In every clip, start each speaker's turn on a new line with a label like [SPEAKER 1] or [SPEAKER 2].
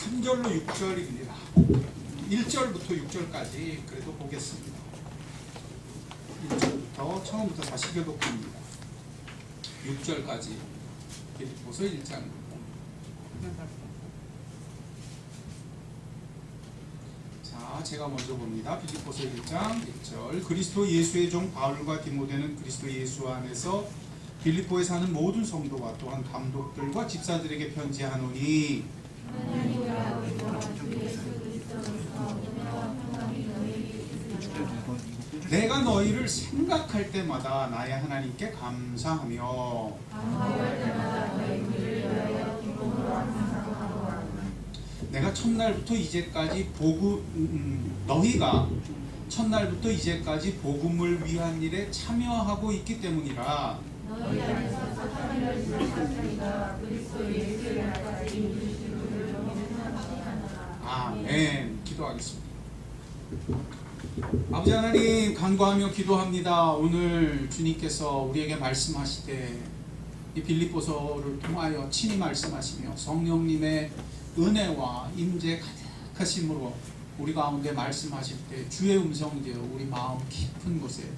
[SPEAKER 1] 3절로 6절입니다. 1절부터 6절까지 그래도 보겠습니다. 1절부터 처음부터 다시 교독합니다. 6절까지 빌립보서 1장. 자, 제가 먼저 봅니다. 빌립보서 1장 1절. 그리스도 예수의 종 바울과 디모데는 그리스도 예수 안에서 빌립보에 사는 모든 성도와 또한 감독들과 집사들에게 편지하노니 내가 너희를 생각할 때마다 나의 하나님께 감사하며 내가 첫날부터 이제까지 너희가 첫날부터 이제까지 복음을 위한 일에 참여하고 있기 때문이라. 너희 안에서 사탄을 주셨으리가 그리스도 예수의 날까지 이루시기를 영원히 아멘. 기도하겠습니다. 아버지 하나님, 간구하며 기도합니다. 오늘 주님께서 우리에게 말씀하시되 이 빌립보서를 통하여 친히 말씀하시며 성령님의 은혜와 임재 가득하심으로 우리 가운데 말씀하실 때 주의 음성이 되어 우리 마음 깊은 곳에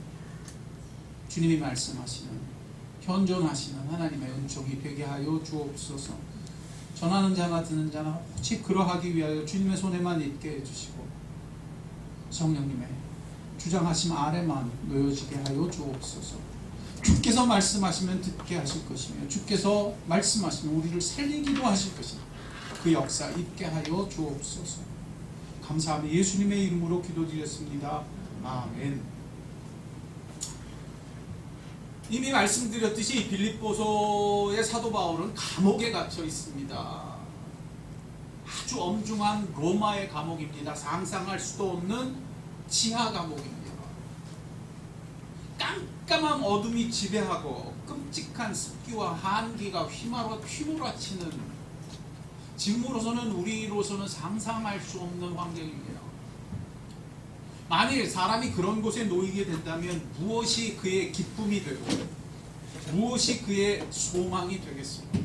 [SPEAKER 1] 주님이 말씀하시는 현존하시는 하나님의 은총이 되게 하여 주옵소서. 전하는 자나 듣는 자나 오직 그러하기 위하여 주님의 손에만 있게 해주시고 성령님의 주장하심 아래만 놓여지게 하여 주옵소서. 주께서 말씀하시면 듣게 하실 것이며 주께서 말씀하시면 우리를 살리기도 하실 것이니 그 역사 있게 하여 주옵소서. 감사하며 예수님의 이름으로 기도드렸습니다. 아멘. 이미 말씀드렸듯이 빌립보서의 사도 바울은 감옥에 갇혀 있습니다. 아주 엄중한 로마의 감옥입니다. 상상할 수도 없는 지하 감옥입니다. 깜깜한 어둠이 지배하고 끔찍한 습기와 한기가 휘몰아치는, 지금으로서는 우리로서는 상상할 수 없는 환경입니다. 만일 사람이 그런 곳에 놓이게 된다면 무엇이 그의 기쁨이 되고 무엇이 그의 소망이 되겠습니까?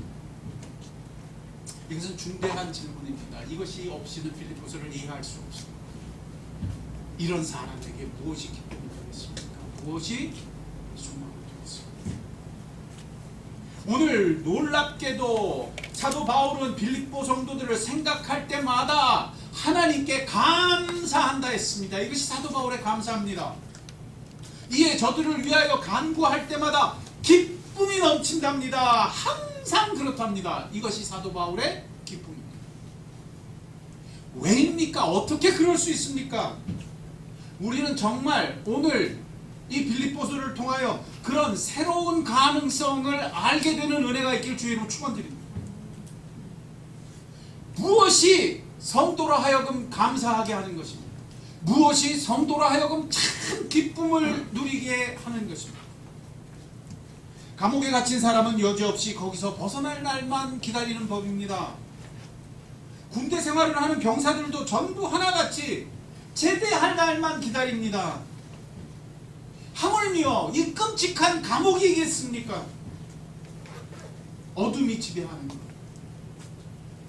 [SPEAKER 1] 이것은 중대한 질문입니다. 이것이 없이는 빌립보서를 이해할 수 없습니다. 이런 사람에게 무엇이 기쁨이 되겠습니까? 무엇이 소망이 되겠습니까? 오늘 놀랍게도 사도 바울은 빌립보 성도들을 생각할 때마다 하나님께 감사한다 했습니다. 이것이 사도 바울의 감사합니다. 이에 저들을 위하여 간구할 때마다 기쁨이 넘친답니다. 항상 그렇답니다. 이것이 사도 바울의 기쁨입니다. 왜입니까? 어떻게 그럴 수 있습니까? 우리는 정말 오늘 이 빌립보서를 통하여 그런 새로운 가능성을 알게 되는 은혜가 있길 주의로 축원드립니다. 무엇이 성도로 하여금 감사하게 하는 것입니다. 무엇이 성도로 하여금 참 기쁨을 누리게 하는 것입니다. 감옥에 갇힌 사람은 여지없이 거기서 벗어날 날만 기다리는 법입니다. 군대 생활을 하는 병사들도 전부 하나같이 제대할 날만 기다립니다. 하물며 이 끔찍한 감옥이겠습니까? 어둠이 지배하는 것,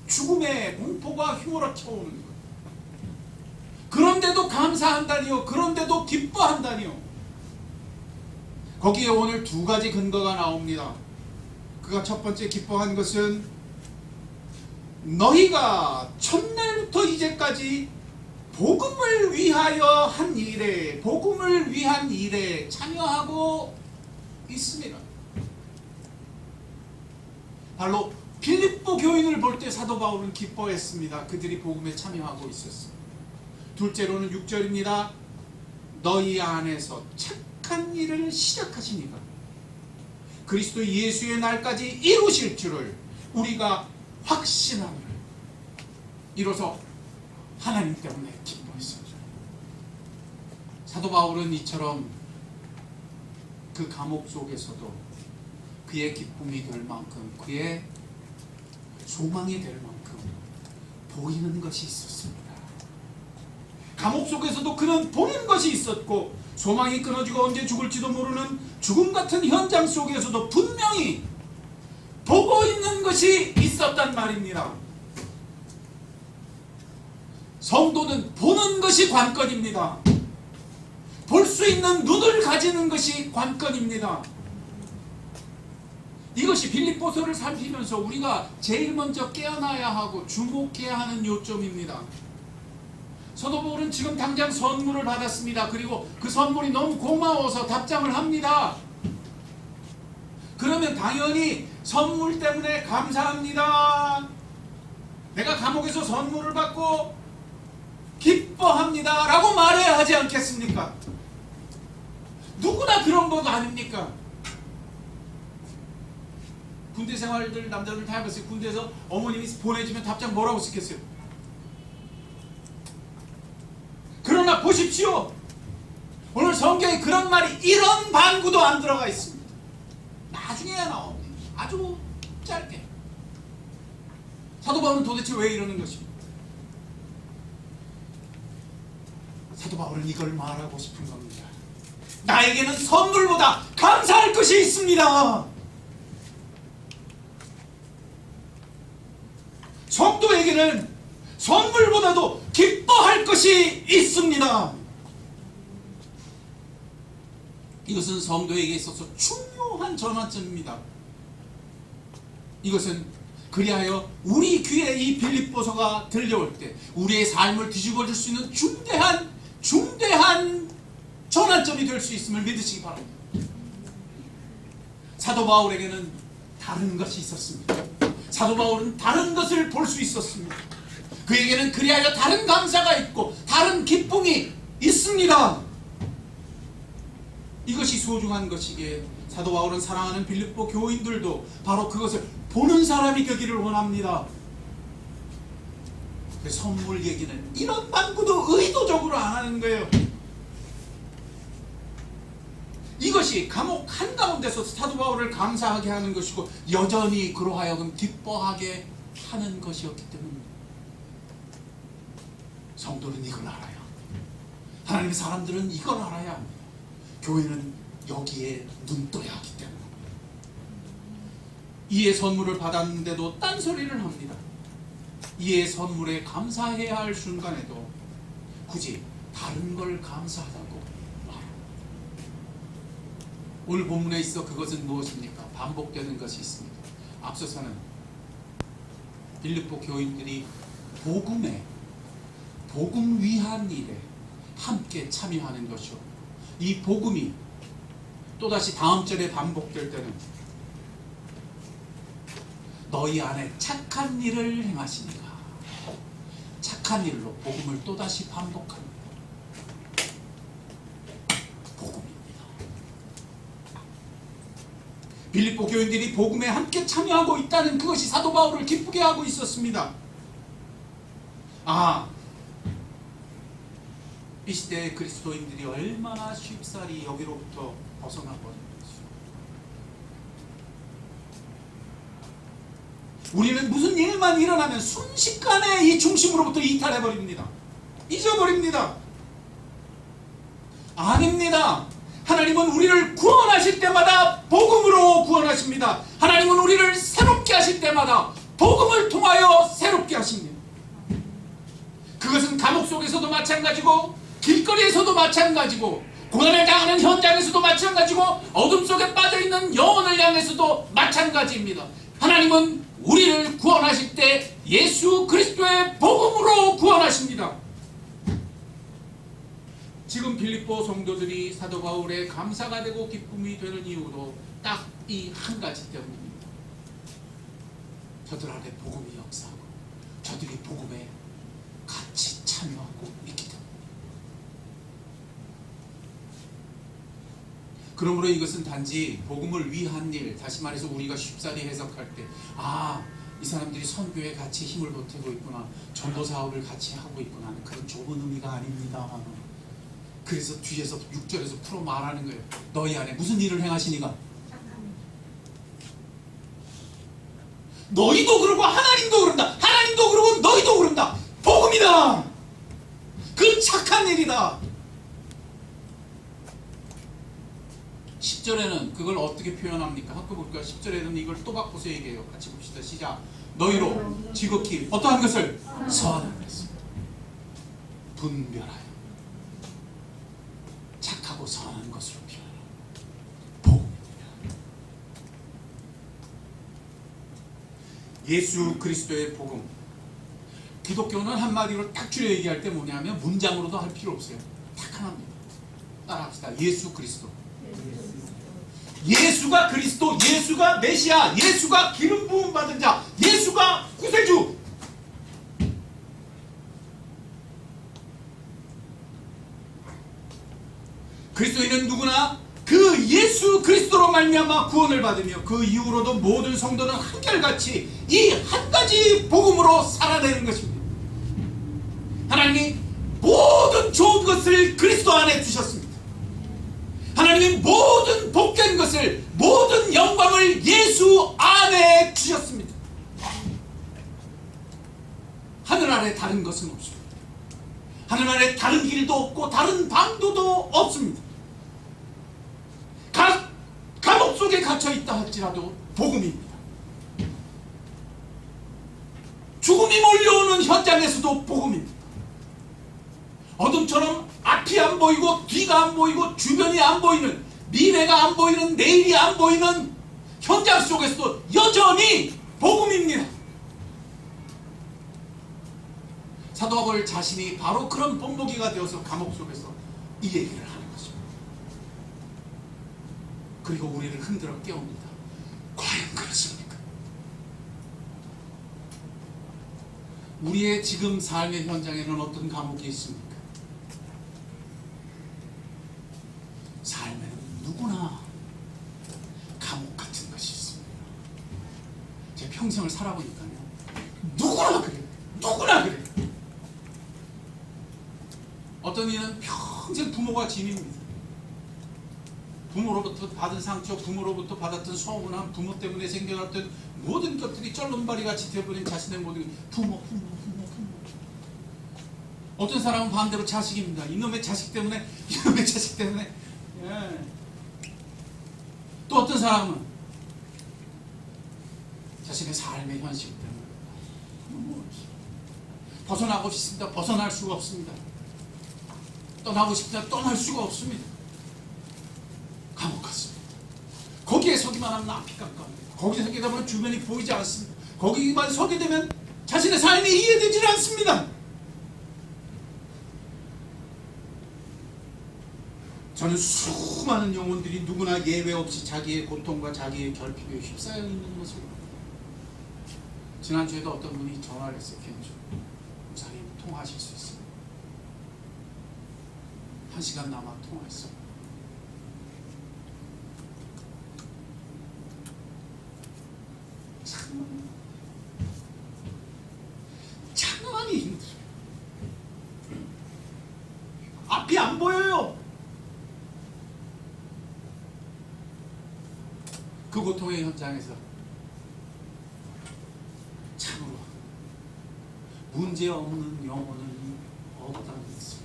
[SPEAKER 1] 죽음의 공포가 휘몰아쳐 오는 것, 그런데도 감사한다니요, 그런데도 기뻐한다니요. 거기에 오늘 두 가지 근거가 나옵니다. 그가 첫 번째 기뻐한 것은 너희가 첫날부터 이제까지 복음을 위하여 한 일에, 복음을 위한 일에 참여하고 있습니다. 바로 빌립보 교인을 볼 때 사도 바울은 기뻐했습니다. 그들이 복음에 참여하고 있었습니다. 둘째로는 6절입니다. 너희 안에서 착한 일을 시작하시니가 그리스도 예수의 날까지 이루실 줄을 우리가 확신하노라. 이로써 하나님 때문에 기뻐했습니다. 사도 바울은 이처럼 그 감옥 속에서도 그의 기쁨이 될 만큼, 그의 소망이 될 만큼 보이는 것이 있었습니다. 감옥 속에서도 그는 보는 것이 있었고, 소망이 끊어지고 언제 죽을지도 모르는 죽음 같은 현장 속에서도 분명히 보고 있는 것이 있었단 말입니다. 성도는 보는 것이 관건입니다. 볼 수 있는 눈을 가지는 것이 관건입니다. 이것이 빌립보서를 살피면서 우리가 제일 먼저 깨어나야 하고 주목해야 하는 요점입니다. 사도 바울은 지금 당장 선물을 받았습니다. 그리고 그 선물이 너무 고마워서 답장을 합니다. 그러면 당연히 선물 때문에 감사합니다. 내가 감옥에서 선물을 받고 기뻐합니다 라고 말해야 하지 않겠습니까? 누구나 그런 것 아닙니까? 군대 생활들 남자들 다 해봤어요. 군대에서 어머님이 보내주면 답장 뭐라고 쓰겠어요? 그러나 보십시오. 오늘 성경에 그런 말이 이런 반구도 안 들어가 있습니다. 나중에야 나옵니다. 아주 짧게. 사도 바울은 도대체 왜 이러는 것입니까? 사도 바울은 이걸 말하고 싶은 겁니다. 나에게는 선물보다 감사할 것이 있습니다. 성도에게는 선물보다도 기뻐할 것이 있습니다. 이것은 성도에게 있어서 중요한 전환점입니다. 이것은 그리하여 우리 귀에 이 빌립보서가 들려올 때 우리의 삶을 뒤집어줄 수 있는 중대한 전환점이 될 수 있음을 믿으시기 바랍니다. 사도 바울에게는 다른 것이 있었습니다. 사도 바울은 다른 것을 볼 수 있었습니다. 그에게는 그리하여 다른 감사가 있고 다른 기쁨이 있습니다. 이것이 소중한 것이기에 사도 바울은 사랑하는 빌립보 교인들도 바로 그것을 보는 사람이 되기를 원합니다. 그 선물 얘기는 이런 반구도 의도적으로 안 하는 거예요. 이것이 감옥 한가운데서 사도 바울을 감사하게 하는 것이고 여전히 그로 하여금 기뻐하게 하는 것이었기 때문입니다. 성도는 이걸 알아야 합니다. 하나님의 사람들은 이걸 알아야 합니다. 교회는 여기에 눈 떠야 하기 때문에 이의 선물을 받았는데도 딴소리를 합니다. 이의 선물에 감사해야 할 순간에도 굳이 다른 걸 감사하다고 말합니다. 오늘 본문에 있어 그것은 무엇입니까? 반복되는 것이 있습니다. 앞서서는 빌립보 교인들이 복음 위한 일에 함께 참여하는 것이요, 이 복음이 또다시 다음 절에 반복될 때는 너희 안에 착한 일을 행하시니까 착한 일로 복음을 또다시 반복합니다. 복음입니다. 빌립보 교인들이 복음에 함께 참여하고 있다는 그것이 사도 바울을 기쁘게 하고 있었습니다. 이 시대의 그리스도인들이 얼마나 쉽사리 여기로부터 벗어나버린 것이죠. 우리는 무슨 일만 일어나면 순식간에 이 중심으로부터 이탈해버립니다. 잊어버립니다. 아닙니다. 하나님은 우리를 구원하실 때마다 복음으로 구원하십니다. 하나님은 우리를 새롭게 하실 때마다 복음을 통하여 새롭게 하십니다. 그것은 감옥 속에서도 마찬가지고 길거리에서도 마찬가지고 고난을 당하는 현장에서도 마찬가지고 어둠 속에 빠져있는 영혼을 향해서도 마찬가지입니다. 하나님은 우리를 구원하실 때 예수 그리스도의 복음으로 구원하십니다. 지금 빌립보 성도들이 사도 바울의 감사가 되고 기쁨이 되는 이유도 딱 이 한 가지 때문입니다. 저들 안에 복음이 역사하고 저들이 복음에 같이 참여하고 있기 때문입니다. 그러므로 이것은 단지 복음을 위한 일, 다시 말해서 우리가 쉽사리 해석할 때 이 사람들이 선교에 같이 힘을 보태고 있구나, 전도 사업을 같이 하고 있구나 하는 그런 좁은 의미가 아닙니다. 그래서 뒤에서 6절에서 풀어 말하는 거예요. 너희 안에 무슨 일을 행하시니가? 너희도 그러고 하나님도 그런다. 하나님도 그러고 너희도 그런다. 복음이다. 그 착한 일이다. 10절에는 그걸 어떻게 표현합니까? 학교 볼까요? 10절에는 이걸 또 바꿔서 얘기해요. 같이 봅시다. 시작. 너희로 지극히 어떠한 것을 선하는 것을. 분별하여 착하고 선한 것으로 피하라. 복음입니다. 예수 그리스도의 복음. 기독교는 한마디로 딱 줄여 얘기할 때 뭐냐면 문장으로도 할 필요 없어요. 딱 하나입니다. 따라합시다. 예수 그리스도. 예수가 그리스도, 예수가 메시아, 예수가 기름 부음 받은 자, 예수가 구세주. 그리스도인은 누구나 그 예수 그리스도로 말미암아 구원을 받으며 그 이후로도 모든 성도는 한결같이 이 한 가지 복음으로 살아내는 것입니다. 하나님이 모든 좋은 것을 그리스도 안에 주셨습니다. 하나님이 모든 복된 것을, 모든 영광을 예수 안에 주셨습니다. 하늘 아래 다른 것은 없습니다. 하늘 아래 다른 길도 없고 다른 방도도 없습니다. 감옥 속에 갇혀 있다 할지라도 복음입니다. 죽음이 몰려오는 현장에서도 복음입니다. 어둠처럼 앞이 안 보이고 뒤가 안 보이고 주변이 안 보이는, 미래가 안 보이는, 내일이 안 보이는 현장 속에서도 여전히 복음입니다. 사도 바울 자신이 바로 그런 본보기가 되어서 감옥 속에서 이 얘기를 하는 것입니다. 그리고 우리를 흔들어 깨웁니다. 과연 그렇습니까? 우리의 지금 삶의 현장에는 어떤 감옥이 있습니까? 삶에는 누구나 감옥 같은 것이 있습니다. 제 평생을 살아보니까요, 누구나 그래요. 누구나 그래요. 어떤 이는 평생 부모가 짐입니다. 부모로부터 받은 상처, 부모로부터 받았던 서운함, 부모 때문에 생겨났던 모든 것들이 쩔름발이 같이 되어버린 자신의 모든 부모. 어떤 사람은 반대로 자식입니다. 이놈의 자식 때문에. 예. 또 어떤 사람은 자신의 삶의 현실 때문에 벗어나고 싶습니다. 벗어날 수가 없습니다. 떠나고 싶다. 떠날 수가 없습니다. 감옥 같습니다. 거기에 서기만 하면 앞이 깜깜합니다. 거기에 서게 되면 주변이 보이지 않습니다. 거기만 서게 되면 자신의 삶이 이해되지 않습니다. 저는 수많은 영혼들이 누구나 예외 없이 자기의 고통과 자기의 결핍에 휩싸여 있는 것을 봅니다. 지난주에도 어떤 분이 전화를 했어요. 견주 목사님 통화하실 수 있어요? 1시간 남아 통화했어요. 참만이 힘들어요. 앞이 안 보여요. 그 고통의 현장에서 참으로 문제 없는 영혼은 없다는 것을,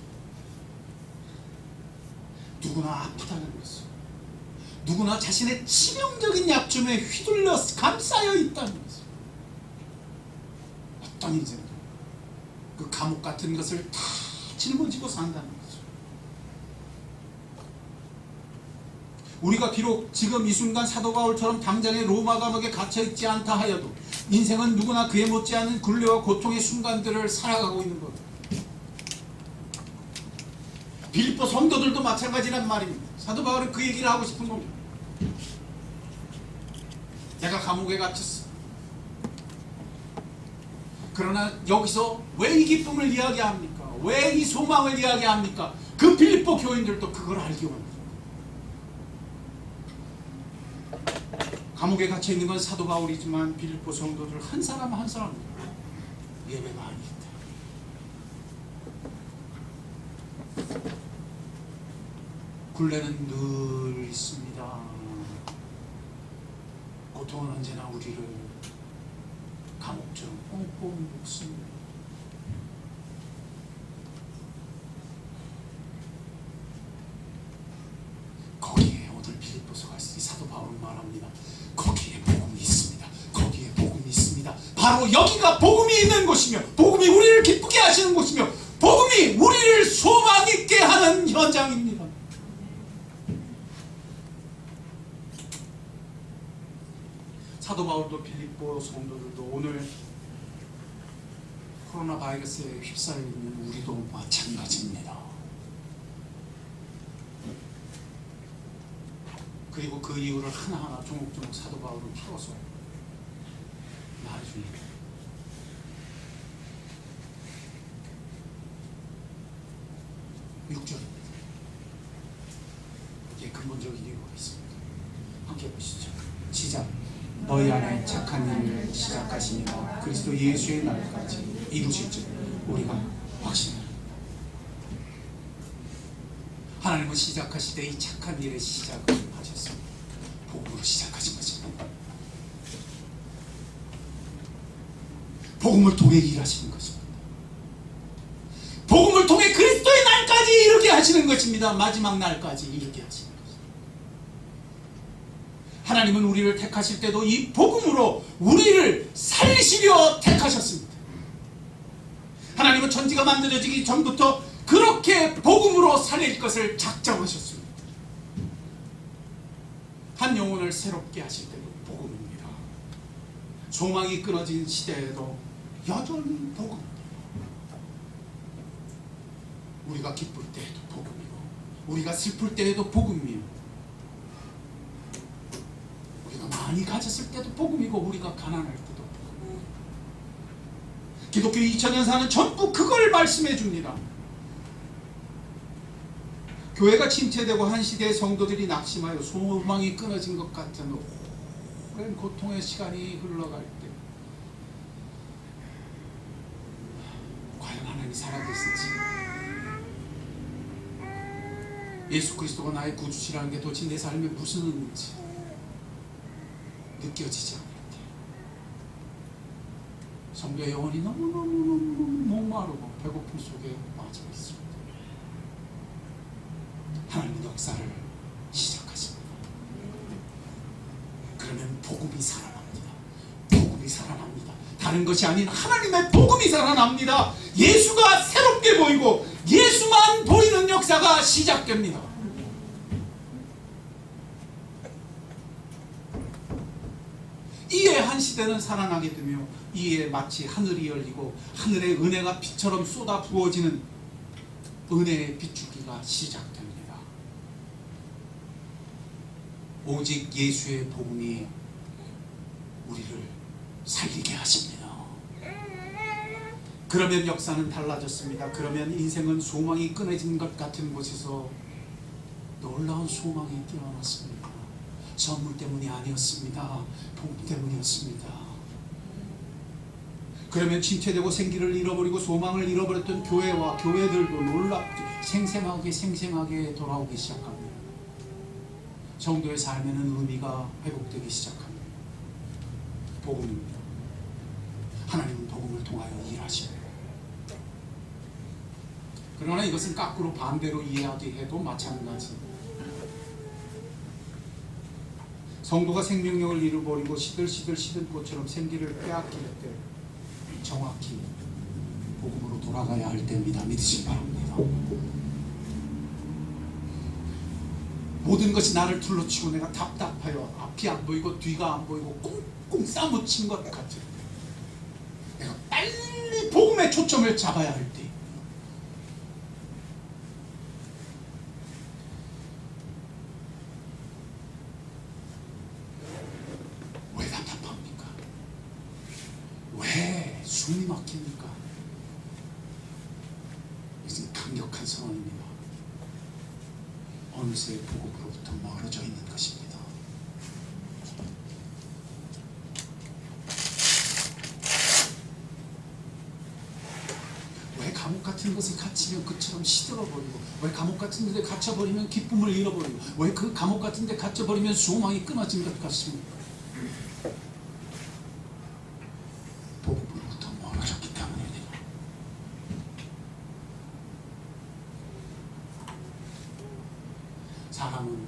[SPEAKER 1] 누구나 아프다는 것을, 누구나 자신의 치명적인 약점에 휘둘려 감싸여 있다는 것을, 어떤 인생도 그 감옥 같은 것을 다 짊어지고 산다는 거죠. 우리가 비록 지금 이 순간 사도 바울처럼 당장의 로마 감옥에 갇혀있지 않다 하여도 인생은 누구나 그에 못지않은 굴레와 고통의 순간들을 살아가고 있는 것. 빌립보 성도들도 마찬가지란 말입니다. 사도 바울은 그 얘기를 하고 싶은 겁니다. 내가 감옥에 갇혔어. 그러나 여기서 왜 이 기쁨을 이야기합니까? 왜 이 소망을 이야기합니까? 그 빌립보 교인들도 그걸 알기 원합니다. 감옥에 갇혀 있는 건 사도 바울이지만 빌립보 성도들 한 사람 한 사람 예배 많이 있다. 굴레는 늘 있습니다. 고통은 언제나 우리를 감옥처럼 꽁꽁 묶습니다. 거기에 오늘 빌립보서가 있으니 사도 바울은 말합니다. 거기에 복음이 있습니다. 거기에 복음이 있습니다. 바로 여기가 복음이 있는 곳이며 복음이 우리를 기쁘게 하시는 곳이며 복음이 우리를 소망 있게 하는 현장입니다. 사도 바울도 빌립보 성도들도 오늘 코로나 바이러스에 휩싸여 있는 우리도 마찬가지입니다. 그리고 그 이유를 하나하나 조목조목 사도 바울은 풀어서 말해줍니다. 6절입니다. 이게 근본적인 이유가 있습니다. 함께 보시죠. 시작. 너희 안에 착한 일을 시작하시니가 그리스도 예수의 날까지 이루실 줄 우리가 확신합니다. 하나님은 시작하실 때 이 착한 일의 시작을 하셨습니다. 복음으로 시작하신 것입니다. 복음을 통해 일하시는 것입니다. 복음을 통해 그리스도의 날까지 이르게 하시는 것입니다. 마지막 날까지 이르게 하시는 것입니다. 하나님은 우리를 택하실 때도 이 복음으로 우리를 살리시려 택하셨습니다. 하나님은 천지가 만들어지기 전부터 그렇게 복음으로 살릴 것을 작정하셨습니다. 한 영혼을 새롭게 하실 때도 복음입니다. 소망이 끊어진 시대에도 여전히 복음입니다. 우리가 기쁠 때에도 복음이고 우리가 슬플 때에도 복음이에요. 우리가 많이 가졌을 때도 복음이고 우리가 가난할 때도 복음이에요. 기독교 2000년사는 전부 그걸 말씀해 줍니다. 교회가 침체되고 한 시대의 성도들이 낙심하여 소망이 끊어진 것 같은 오랜 고통의 시간이 흘러갈 때 과연 하나님이 살아계실지, 예수 그리스도가 나의 구주시라는 게 도대체 내 삶에 무슨 의미인지 느껴지지 않을 때 성도의 영혼이 너무너무 목마르고 배고픔 속에 빠져 있습니다. 하나님은 역사를 시작하십니다. 그러면 복음이 살아납니다. 복음이 살아납니다. 다른 것이 아닌 하나님의 복음이 살아납니다. 예수가 새롭게 보이고 예수만 보이는 역사가 시작됩니다. 이에 한 시대는 살아나게 되며 이에 마치 하늘이 열리고 하늘의 은혜가 빛처럼 쏟아 부어지는 은혜의 비추기가 시작됩니다. 오직 예수의 복음이 우리를 살리게 하십니다. 그러면 역사는 달라졌습니다. 그러면 인생은 소망이 끊어진 것 같은 곳에서 놀라운 소망이 깨어났습니다. 선물 때문이 아니었습니다. 복음 때문이었습니다. 그러면 침체되고 생기를 잃어버리고 소망을 잃어버렸던 교회와 교회들도 놀랍게 생생하게 돌아오기 시작합니다. 성도의 삶에는 의미가 회복되기 시작합니다. 복음입니다. 하나님은 복음을 통하여 일하십니다. 그러나 이것은 거꾸로 반대로 이해하기에도 마찬가지. 성도가 생명력을 잃어버리고 시들시든 꽃처럼 생기를 빼앗길 때 정확히 복음으로 돌아가야 할 때입니다. 믿으시기 바랍니다. 모든 것이 나를 둘러치고 내가 답답하여 앞이 안 보이고 뒤가 안 보이고 꽁꽁 싸묻힌 것 같은 내가 빨리 복음의 초점을 잡아야 할 때, 왜 답답합니까? 왜 숨이 막힙니까? 이것은 강력한 선언입니다. 어느새 복음으로부터 멀어져 있는 것입니다. 왜 감옥 같은 것에 갇히면 그처럼 시들어버리고, 왜 감옥 같은 데 갇혀버리면 기쁨을 잃어버리고, 왜 그 감옥 같은 데 갇혀버리면 소망이 끊어진 것 같습니까? 복음으로부터 멀어졌기 때문입니다. 사람은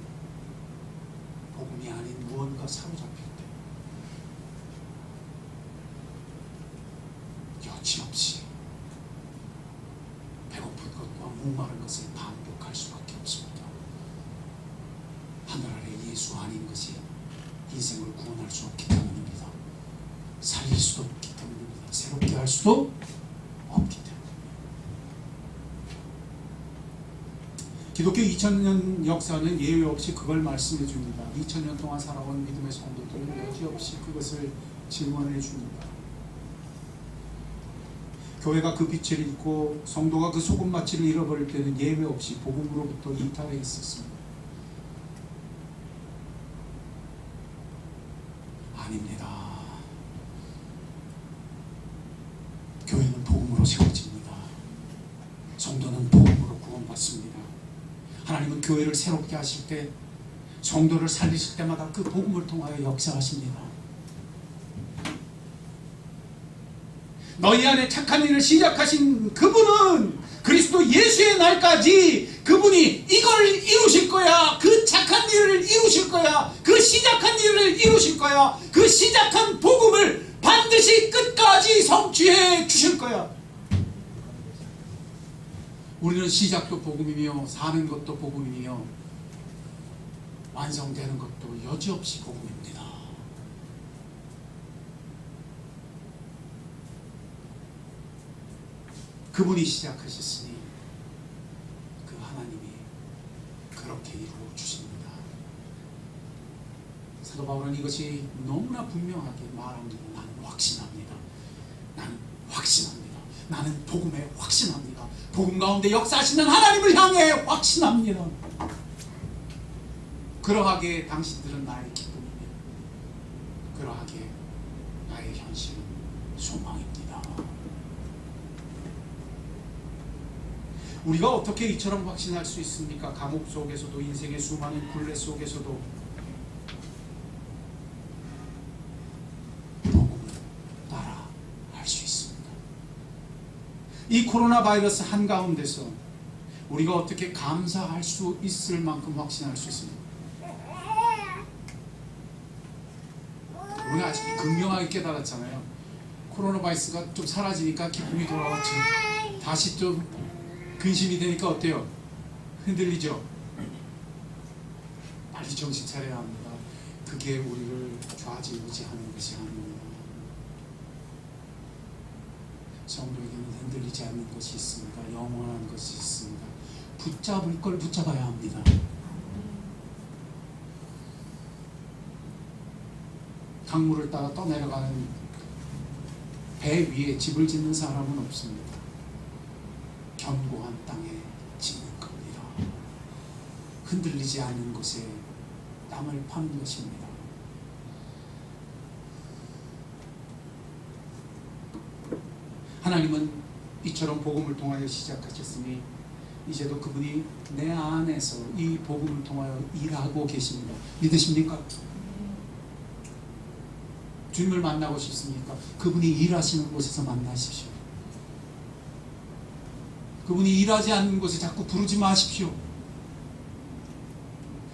[SPEAKER 1] 복음이 아닌 무언가 사로잡힐 때 여지없이 아닌 것이 인생을 구원할 수 없기 때문입니다. 살릴 수도 없기 때문입니다. 새롭게 할 수도 없기 때문입니다. 기독교 2000년 역사는 예외 없이 그걸 말씀해 줍니다. 2000년 동안 살아온 믿음의 성도들은 여지없이 그것을 증언해 줍니다. 교회가 그 빛을 잃고 성도가 그 소금마취를 잃어버릴 때는 예외 없이 복음으로부터 이탈해 있었습니다. 아닙니다. 교회는 복음으로 세워집니다. 성도는 복음으로 구원받습니다. 하나님은 교회를 새롭게 하실 때, 성도를 살리실 때마다 그 복음을 통하여 역사하십니다. 너희 안에 착한 일을 시작하신 그분은 그리스도 예수의 날까지 그분이 이걸 이루실 거야. 그 착한 일을 이루실 거야. 그 시작한 일을 이루실 거야. 그 시작한 복음을 반드시 끝까지 성취해 주실 거야. 우리는 시작도 복음이며 사는 것도 복음이며 완성되는 것도 여지없이 복음입니다. 그분이 시작하셨으니 그 하나님이 그렇게 이루어 주십니다. 사도 바울은 이것이 너무나 분명하게 말합니다. 나는 확신합니다. 나는 확신합니다. 나는 복음에 확신합니다. 복음 가운데 역사하시는 하나님을 향해 확신합니다. 그러하게 당신들은 나의 기쁨이며 그러하게 나의 현실은 소망입니다. 우리가 어떻게 이처럼 확신할 수 있습니까? 감옥 속에서도, 인생의 수많은 굴레 속에서도 복음을 따라 할 수 있습니다. 이 코로나 바이러스 한가운데서 우리가 어떻게 감사할 수 있을 만큼 확신할 수 있습니다. 우리가 아직 극명하게 깨달았잖아요. 코로나 바이러스가 좀 사라지니까 기쁨이 돌아왔죠. 다시 좀 근심이 되니까 어때요? 흔들리죠? 빨리 정신 차려야 합니다. 그게 우리를 좌지우지하는 것이 아닙니다. 성도에게는 흔들리지 않는 것이 있습니다. 영원한 것이 있습니다. 붙잡을 걸 붙잡아야 합니다. 강물을 따라 떠내려가는 배 위에 집을 짓는 사람은 없습니다. 견고한 땅에 짓는 겁니다. 흔들리지 않는 곳에 땅을 파는 것입니다. 하나님은 이처럼 복음을 통하여 시작하셨으니 이제도 그분이 내 안에서 이 복음을 통하여 일하고 계십니다. 믿으십니까? 주님을 만나고 싶습니까? 그분이 일하시는 곳에서 만나십시오. 그분이 일하지 않는 곳에 자꾸 부르지 마십시오.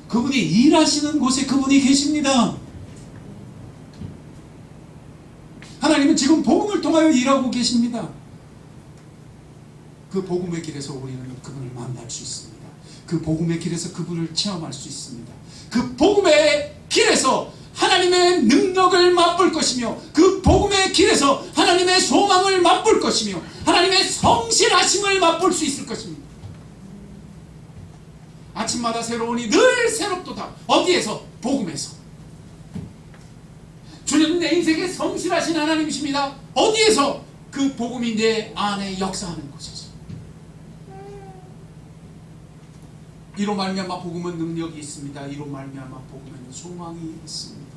[SPEAKER 1] 그분이 일하시는 곳에 그분이 계십니다. 하나님은 지금 복음을 통하여 일하고 계십니다. 그 복음의 길에서 우리는 그분을 만날 수 있습니다. 그 복음의 길에서 그분을 체험할 수 있습니다. 그 복음의 길에서 하나님의 능력을 맛볼 것이며 그 복음의 길에서 하나님의 소망을 맛볼 것이며 하나님의 성실하심을 맛볼 수 있을 것입니다. 아침마다 새로우니 늘 새롭도다. 어디에서? 복음에서. 주님 내 인생에 성실하신 하나님이십니다. 어디에서? 그 복음이 내 안에 역사하는 곳에서. 이로 말미암아 복음은 능력이 있습니다. 이로 말미암아 복음에는 소망이 있습니다.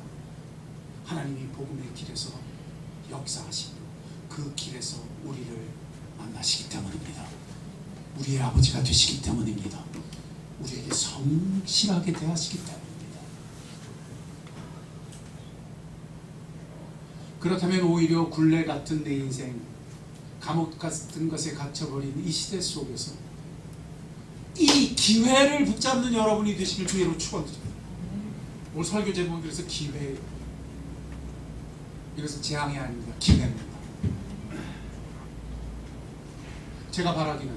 [SPEAKER 1] 하나님이 복음의 길에서 역사하시고 그 길에서 우리를 만나시기 때문입니다. 우리의 아버지가 되시기 때문입니다. 우리에게 성실하게 대하시기 때문입니다. 그렇다면 오히려 굴레 같은 내 인생, 감옥 같은 것에 갇혀버린 이 시대 속에서 이 기회를 붙잡는 여러분이 되시길 주의로 축원드립니다. 오늘 설교 제목이 그래서 기회, 이것은 재앙이 아닙니다. 기회입니다. 제가 바라기는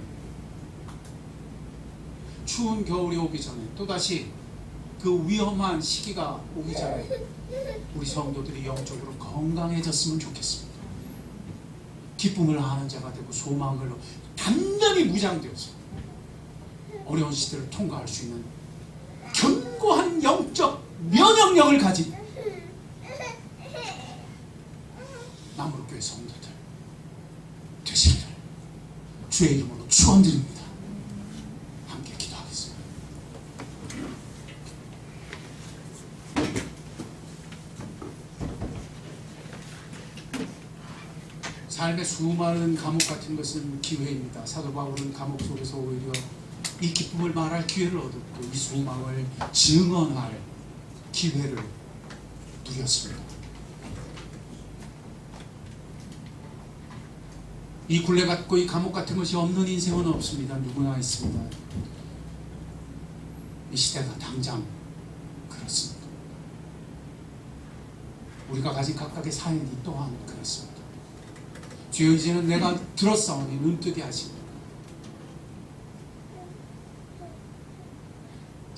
[SPEAKER 1] 추운 겨울이 오기 전에 또다시 그 위험한 시기가 오기 전에 우리 성도들이 영적으로 건강해졌으면 좋겠습니다. 기쁨을 아는 자가 되고 소망을 단단히 무장되어서 어려운 시대를 통과할 수 있는 견고한 영적 면역력을 가진 남으로교회 성도들 되시기를 주의 이름으로 축원드립니다. 함께 기도하겠습니다. 삶의 수많은 감옥 같은 것은 기회입니다. 사도 바울은 감옥 속에서 오히려 이 기쁨을 말할 기회를 얻었고 이 소망을 증언할 기회를 누렸습니다. 이 굴레 같고 이 감옥 같은 것이 없는 인생은 없습니다. 누구나 있습니다. 이 시대가 당장 그렇습니다. 우리가 가진 각각의 사연이 또한 그렇습니다. 주여 이제는 내가 들었사오니 눈뜨게 하시고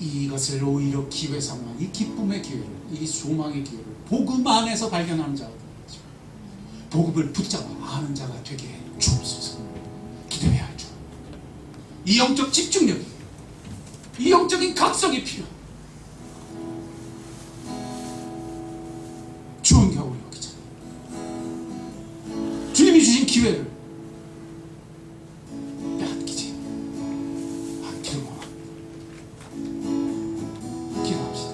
[SPEAKER 1] 이것을 오히려 기회 삼아 이 기쁨의 기회를, 이 소망의 기회를 복음 안에서 발견하는 자가 되겠죠. 복음을 붙잡아 아는 자가 되게 해 주옵소서. 기도해야 하죠. 이 영적 집중력이, 이 영적인 각성이 필요합니다. 추운 겨울이 오기 전에 주님이 주신 기회를 빼앗기지 않기를 원합니다. 기도합시다.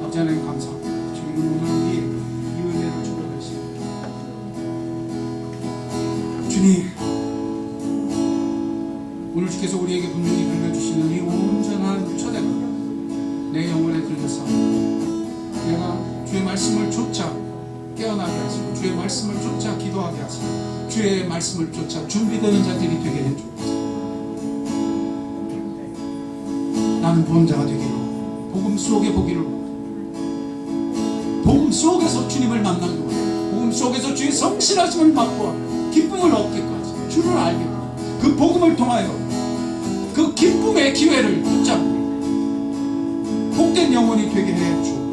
[SPEAKER 1] 아버지 하나님 감사합니다. 주님은 오늘 우리 이 은혜를 주관하시고 주님, 오늘 주께서 우리에게 분명히 들려주시는 이 온전한 초대가 내 영혼에 들렸사옵니다. 내가 주의 말씀을 쫓아 깨어나게 하시고 주의 말씀을 쫓아 기도하게 하시고 주의 말씀을 쫓아 준비되는 자들이 되게 해주옵소서. 나는 본자가 되기로 복음 속에 보기를 원합니다. 복음 속에서 주님을 만나기를 원합니다. 복음 속에서 주의 성실하심을 맛보아 기쁨을 얻기까지 주를 알게 합니다. 그 복음을 통하여 그 기쁨의 기회를 붙잡고 복된 영혼이 되게 해 주옵소서.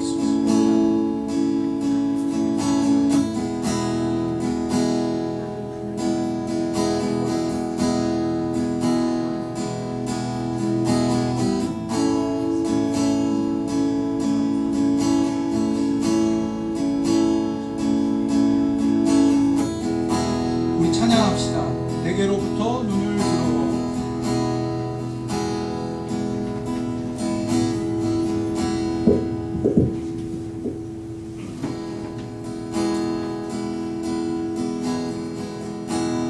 [SPEAKER 1] 우리 찬양합시다. 내게로부터 눈을 들어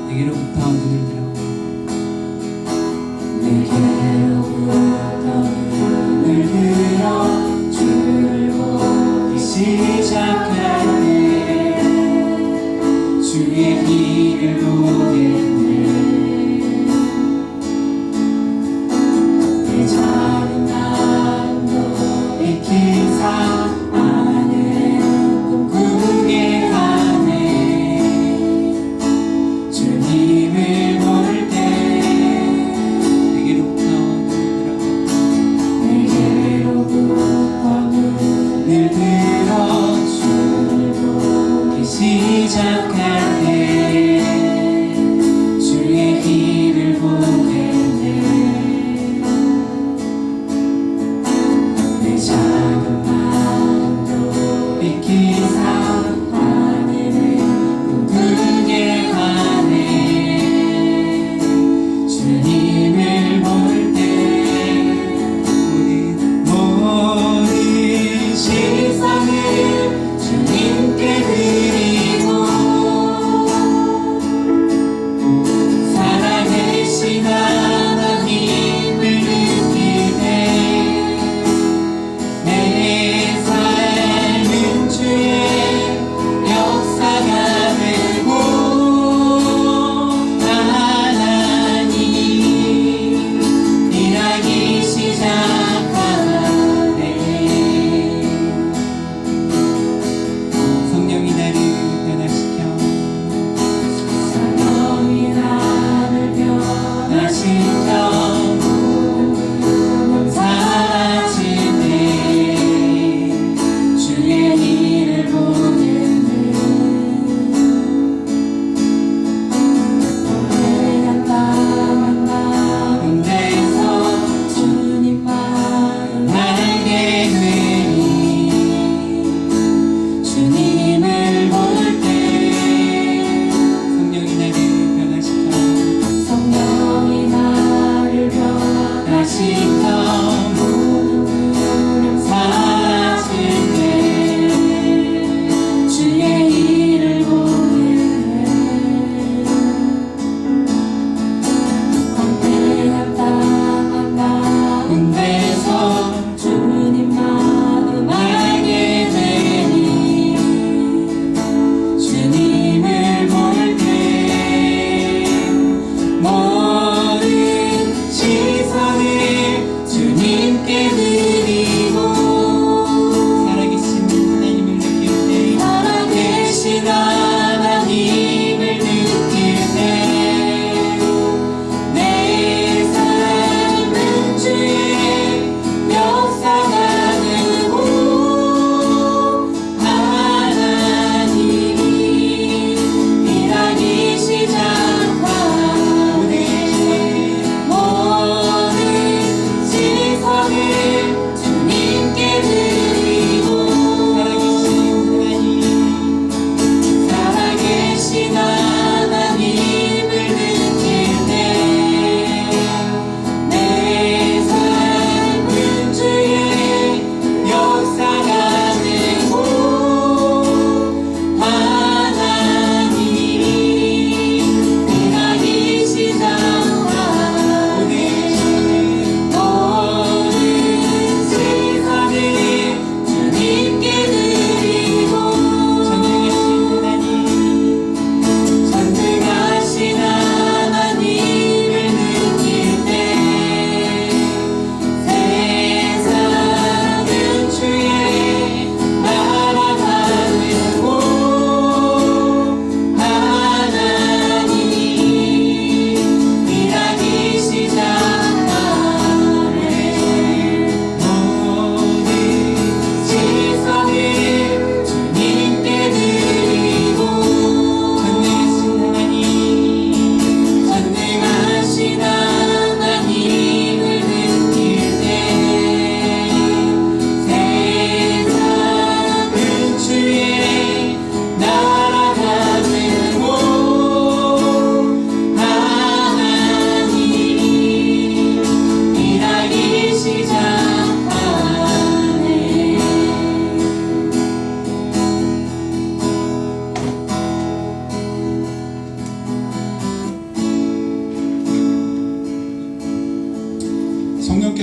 [SPEAKER 2] 내게로부터 눈을 들어
[SPEAKER 3] 눈을 들어 주를 보기 시작할 때 주의 길을 보겠네. 내 작은 마음도 익힌 삶 안에 꿈꾸게 하네. 주님을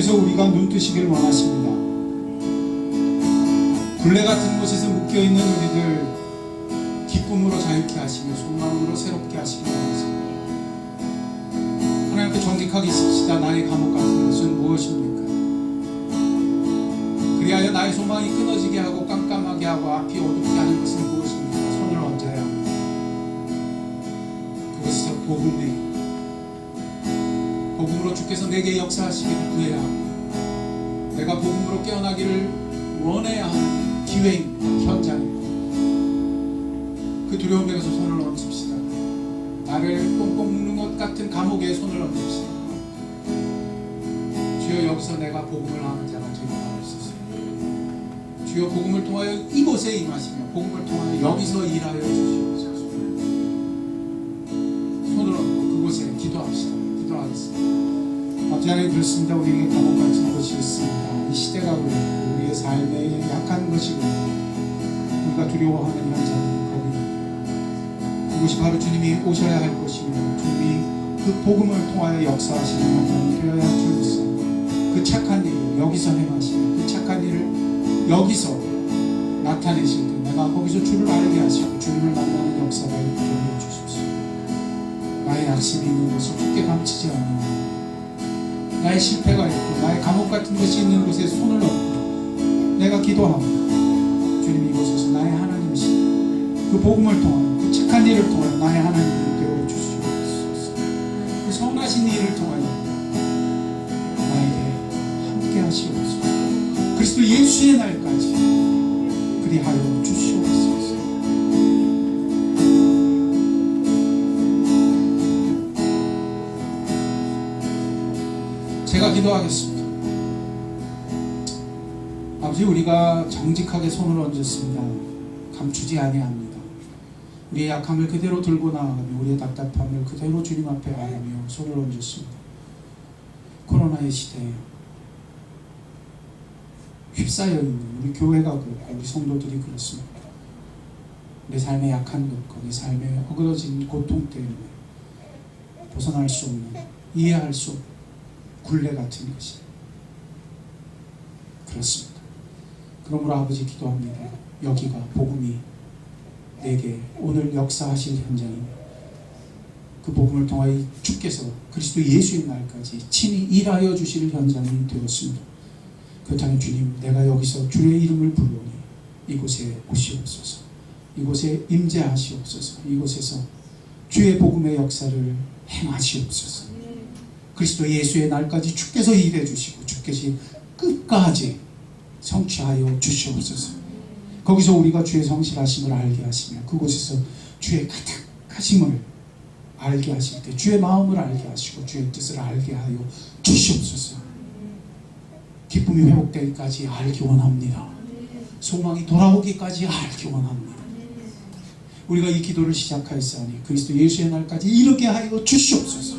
[SPEAKER 1] 주께서 우리가 눈뜨시길 원하십니다. 굴레 같은 곳에서 묶여있는 우리들 기쁨으로 자유케 하시며 소망으로 새롭게 하시길 원하십니다. 하나님께 정직하게 있읍시다. 나의 감옥 같은 것은 무엇입니까? 그리하여 나의 소망이 끊어지게 하고 깜깜하게 하고 앞이 어둡게 하는 것은 무엇입니까? 손을 얹어야 합니다. 그것은 복음으로 주께서 내게 역사하시기를 구해야 합니다. 내가 복음으로 깨어나기를 원해야 하는 기회입니다. 현장입니다. 그 두려움에서 손을 얹읍시다. 나를 꽁꽁 묶는 것 같은 감옥에 손을 얹읍시다. 주여, 여기서 내가 복음을 하는 자가 되게 하옵소서. 주여, 복음을 통하여 이곳에 임하시며 복음을 통하여 여기서 일하여 주시옵소서. 손을 얹고 그곳에 기도합시다. 기도하겠습니다. 아버지 하나님, 그렇습니다. 우리에게 감옥 같은 것이 있습니다. 이 시대가 그렇고 우리의 삶에 약한 것이 그렇고 우리가 두려워하는 현장이 그것이 바로 주님이 오셔야 할 것이며 주님이 그 복음을 통하여 역사하시는 현장이 되어야 할 줄로서 그 착한 일을 여기서 행하시며 그 착한 일을 여기서 나타내실 때 내가 거기서 주를 알게 하시고 주님을 만나는 역사를 이루어 주십시오. 나의 약심이 있는 것을 굳게 감추지 않으며 나의 실패가 있고 나의 감옥 같은 것이 있는 곳에 손을 얹고 내가 기도하고 주님 이곳에서 나의 하나님이시고 그 복음을 통하여 그 착한 일을 통하여 나의 하나님이 되어 주시옵소서. 그 선하신 일을 통하여 나에게 함께 하시옵소서. 그리스도 예수의 날까지 그리하여 주시옵소서. 제가 기도하겠습니다. 아버지, 우리가 정직하게 손을 얹었습니다. 감추지 아니합니다. 우리의 약함을 그대로 들고 나아가며 우리의 답답함을 그대로 주님 앞에 아뢰며 손을 얹었습니다. 코로나의 시대에 휩싸여 있는 우리 교회가 그렇고 우리 성도들이 그렇습니다. 내 삶의 약한 것과 내 삶의 어그러진 고통 때문에 벗어날 수 없는, 이해할 수 없는 굴레 같은 것이 그렇습니다. 그러므로 아버지 기도합니다. 여기가 복음이 내게 오늘 역사하실 현장입니다. 그 복음을 통하여 주께서 그리스도 예수의 날까지 친히 일하여 주실 현장이 되었습니다. 그렇다면 주님, 내가 여기서 주의 이름을 부르니 이곳에 오시옵소서. 이곳에 임재하시옵소서. 이곳에서 주의 복음의 역사를 행하시옵소서. 그리스도 예수의 날까지 주께서 일해 주시고 주께서 끝까지 성취하여 주시옵소서. 거기서 우리가 주의 성실하심을 알게 하시며 그곳에서 주의 가득하심을 알게 하실 때 주의 마음을 알게 하시고 주의 뜻을 알게 하여 주시옵소서. 기쁨이 회복되기까지 알기 원합니다. 소망이 돌아오기까지 알기 원합니다. 우리가 이 기도를 시작하였사오니 그리스도 예수의 날까지 이르게 하여 주시옵소서.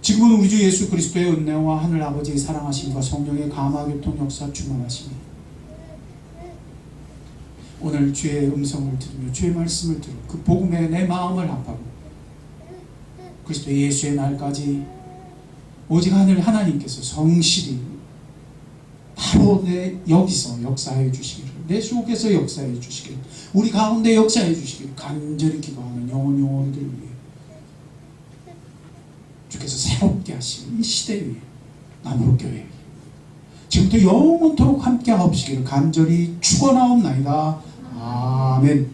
[SPEAKER 1] 지금은 우리 주 예수 그리스도의 은혜와 하늘 아버지의 사랑하심과 성령의 감화교통 역사 충만하시니 오늘 주의 음성을 들으며 주의 말씀을 들어 그 복음에 내 마음을 합하고 그리스도 예수의 날까지 오직 하늘 하나님께서 성실히 바로 내 여기서 역사해 주시기를, 내 속에서 역사해 주시기를, 우리 가운데 역사해 주시기를 간절히 기도하는 영혼들을 위해 주께서 새롭게 하시는 이 시대 위에 나무로 교회 위에 지금부터 영원토록 함께 하옵시기를 간절히 축원하옵나이다. 아멘.